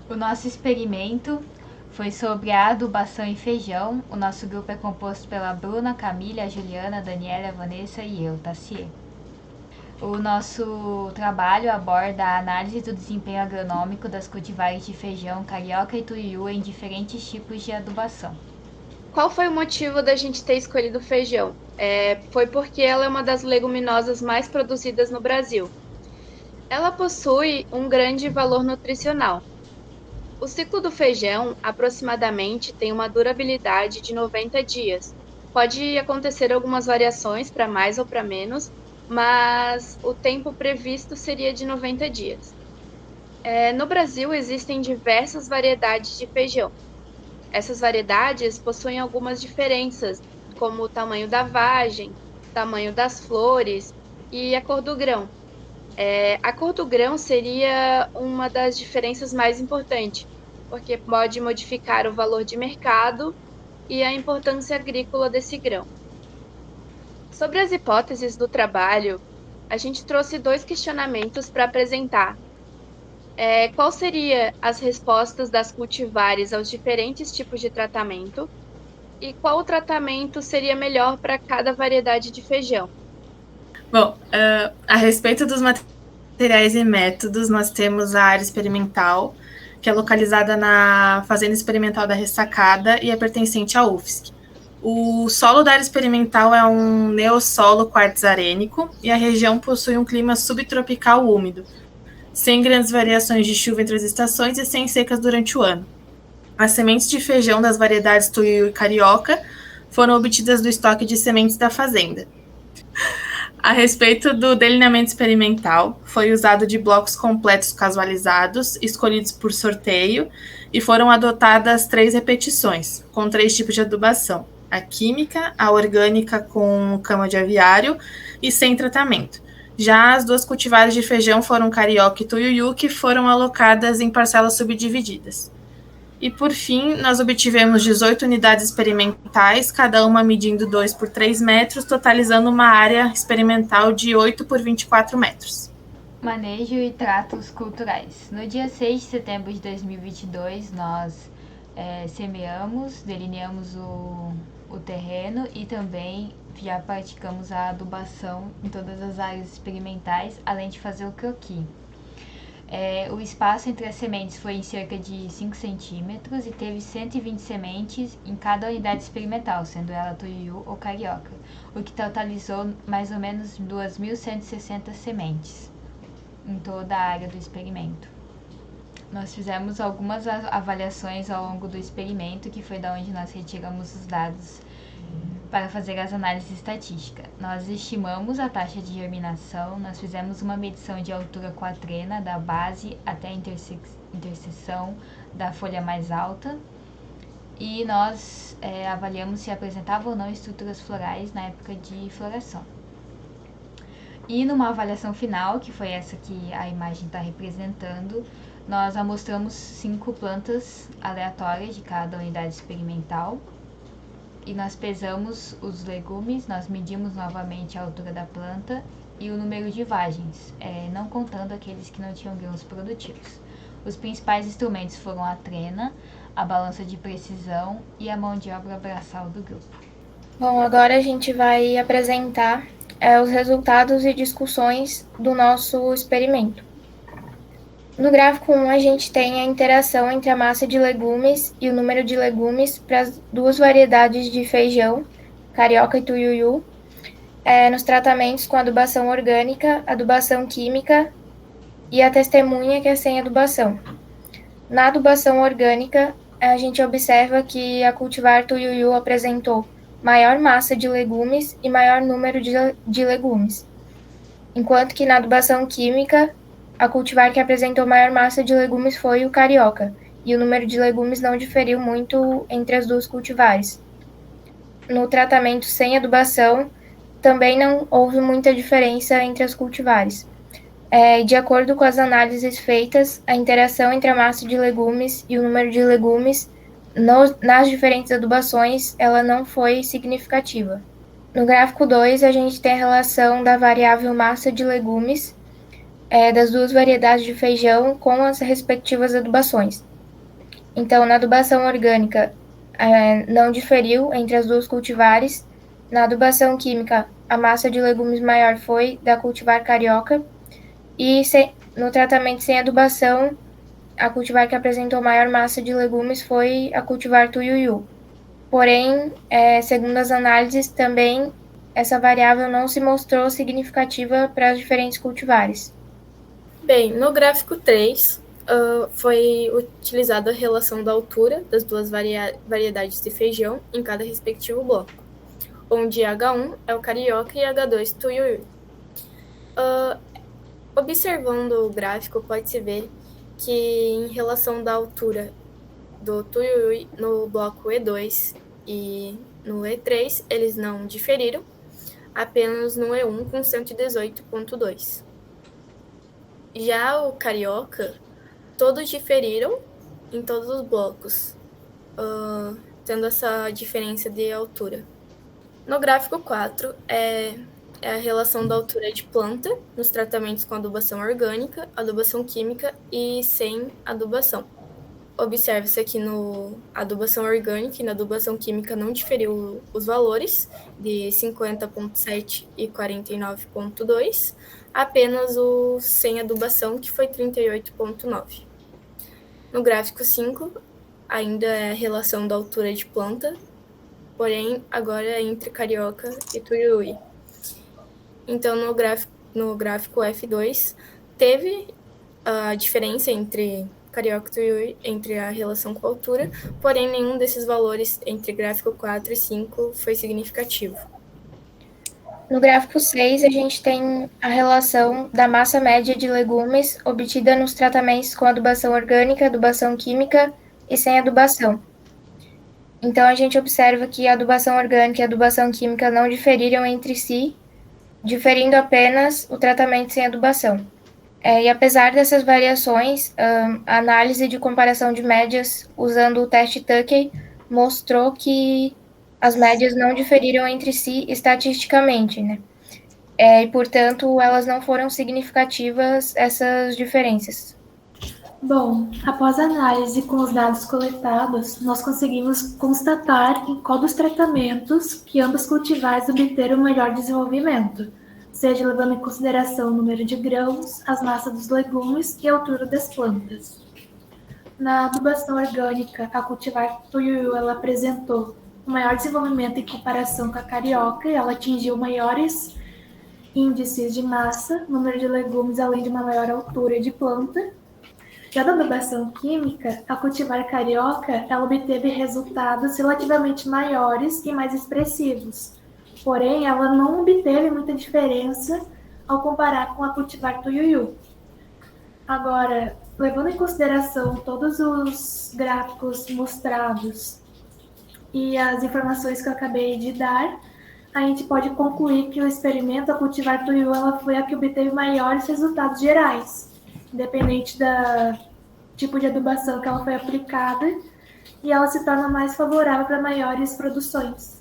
O nosso experimento foi sobre a adubação em feijão. O nosso grupo é composto pela Bruna, Camila, a Juliana, a Daniela, a Vanessa e eu, Tassier. O nosso trabalho aborda a análise do desempenho agronômico das cultivares de feijão, carioca e tuiuiu em diferentes tipos de adubação. Qual foi o motivo da gente ter escolhido o feijão? Foi porque ela é uma das leguminosas mais produzidas no Brasil. Ela possui um grande valor nutricional. O ciclo do feijão, aproximadamente, tem uma durabilidade de 90 dias. Pode acontecer algumas variações para mais ou para menos, mas o tempo previsto seria de 90 dias. No Brasil, existem diversas variedades de feijão. Essas variedades possuem algumas diferenças, como o tamanho da vagem, tamanho das flores e a cor do grão. A cor do grão seria uma das diferenças mais importantes, porque pode modificar o valor de mercado e a importância agrícola desse grão. Sobre as hipóteses do trabalho, a gente trouxe 2 questionamentos para apresentar. Qual seria as respostas das cultivares aos diferentes tipos de tratamento? E qual o tratamento seria melhor para cada variedade de feijão? Bom, a respeito dos materiais e métodos, nós temos a área experimental, que é localizada na Fazenda Experimental da Ressacada e é pertencente à UFSC. O solo da área experimental é um neossolo quartzarênico e a região possui um clima subtropical úmido, sem grandes variações de chuva entre as estações e sem secas durante o ano. As sementes de feijão das variedades tuiuiu e carioca foram obtidas do estoque de sementes da fazenda. A respeito do delineamento experimental, foi usado de blocos completos casualizados, escolhidos por sorteio, e foram adotadas 3 repetições, com 3 tipos de adubação: a química, a orgânica com cama de aviário e sem tratamento. Já as 2 cultivares de feijão foram carioca e tuiuiu, que foram alocadas em parcelas subdivididas. E, por fim, nós obtivemos 18 unidades experimentais, cada uma medindo 2 por 3 metros, totalizando uma área experimental de 8 por 24 metros. Manejo e tratos culturais. No dia 6 de setembro de 2022, nós semeamos, delineamos o terreno e também já praticamos a adubação em todas as áreas experimentais, além de fazer o croquis. O espaço entre as sementes foi em cerca de 5 centímetros e teve 120 sementes em cada unidade experimental, sendo ela tuiuiu ou carioca, o que totalizou mais ou menos 2.160 sementes em toda a área do experimento. Nós fizemos algumas avaliações ao longo do experimento, que foi da onde nós retiramos os dados para fazer as análises estatísticas. Nós estimamos a taxa de germinação, nós fizemos uma medição de altura com a trena, da base até a interseção da folha mais alta, e nós avaliamos se apresentava ou não estruturas florais na época de floração. E numa avaliação final, que foi essa que a imagem está representando, nós amostramos 5 plantas aleatórias de cada unidade experimental, e nós pesamos os legumes, nós medimos novamente a altura da planta e o número de vagens, não contando aqueles que não tinham grãos produtivos. Os principais instrumentos foram a trena, a balança de precisão e a mão de obra braçal do grupo. Bom, agora a gente vai apresentar os resultados e discussões do nosso experimento. No gráfico 1, a gente tem a interação entre a massa de legumes e o número de legumes para as 2 variedades de feijão, carioca e tuiuiu, nos tratamentos com adubação orgânica, adubação química e a testemunha, que é sem adubação. Na adubação orgânica, a gente observa que a cultivar tuiuiu apresentou maior massa de legumes e maior número de legumes, enquanto que na adubação química, a cultivar que apresentou maior massa de legumes foi o carioca, e o número de legumes não diferiu muito entre as 2 cultivares. No tratamento sem adubação, também não houve muita diferença entre as cultivares. De acordo com as análises feitas, a interação entre a massa de legumes e o número de legumes nas diferentes adubações, ela não foi significativa. No gráfico 2, a gente tem a relação da variável massa de legumes das 2 variedades de feijão com as respectivas adubações. Então, na adubação orgânica, não diferiu entre as duas cultivares. Na adubação química, a massa de legumes maior foi da cultivar carioca. E no tratamento sem adubação, a cultivar que apresentou maior massa de legumes foi a cultivar tuiuiu. Porém, segundo as análises, também essa variável não se mostrou significativa para as diferentes cultivares. Bem, no gráfico 3, foi utilizada a relação da altura das duas variedades de feijão em cada respectivo bloco, onde H1 é o carioca e H2 tuiuiu. Observando o gráfico, pode-se ver que em relação da altura do tuiuiu no bloco E2 e no E3, eles não diferiram, apenas no E1 com 118,2. Já o carioca, todos diferiram em todos os blocos, tendo essa diferença de altura. No gráfico 4, é a relação da altura de planta nos tratamentos com adubação orgânica, adubação química e sem adubação. Observe-se aqui no adubação orgânica e na adubação química não diferiu os valores de 50,7 e 49,2, apenas o sem adubação, que foi 38,9. No gráfico 5, ainda é a relação da altura de planta, porém agora é entre carioca e tuiuiu. Então, no gráfico F2, teve a diferença entre carioca e tuiuiu, entre a relação com a altura, porém nenhum desses valores entre gráfico 4 e 5 foi significativo. No gráfico 6, a gente tem a relação da massa média de legumes obtida nos tratamentos com adubação orgânica, adubação química e sem adubação. Então, a gente observa que a adubação orgânica e a adubação química não diferiram entre si, diferindo apenas o tratamento sem adubação. E apesar dessas variações, a análise de comparação de médias usando o teste Tukey mostrou que as médias não diferiram entre si estatisticamente, né? E, portanto, elas não foram significativas, essas diferenças. Bom, após a análise com os dados coletados, nós conseguimos constatar em qual dos tratamentos que ambas cultivares obteram o melhor desenvolvimento, seja levando em consideração o número de grãos, as massas dos legumes e a altura das plantas. Na adubação orgânica, a cultivar tuiuiu ela apresentou o maior desenvolvimento em comparação com a carioca, e ela atingiu maiores índices de massa, número de legumes, além de uma maior altura de planta. Já na adubação química, a cultivar carioca, ela obteve resultados relativamente maiores e mais expressivos. Porém, ela não obteve muita diferença ao comparar com a cultivar tuiuiu. Agora, levando em consideração todos os gráficos mostrados e as informações que eu acabei de dar, a gente pode concluir que o experimento a cultivar tuiuiu ela foi a que obteve maiores resultados gerais, independente do tipo de adubação que ela foi aplicada, e ela se torna mais favorável para maiores produções.